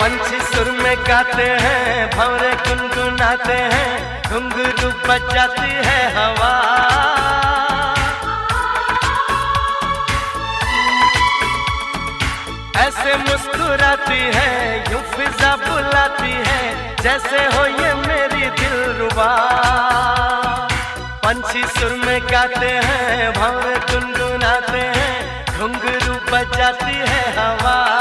पंछी सुर में गाते हैं, भंवरे गुनगुनाते हैं, घुंघरू बजाती है हवा। ऐसे मुस्कुराती है, यूं फिजा बुलाती है, जैसे हो ये मेरी दिलरुबा। पंछी सुर में गाते हैं, भंवरे गुनगुनाते हैं, घुंघरू बजाती है हवा।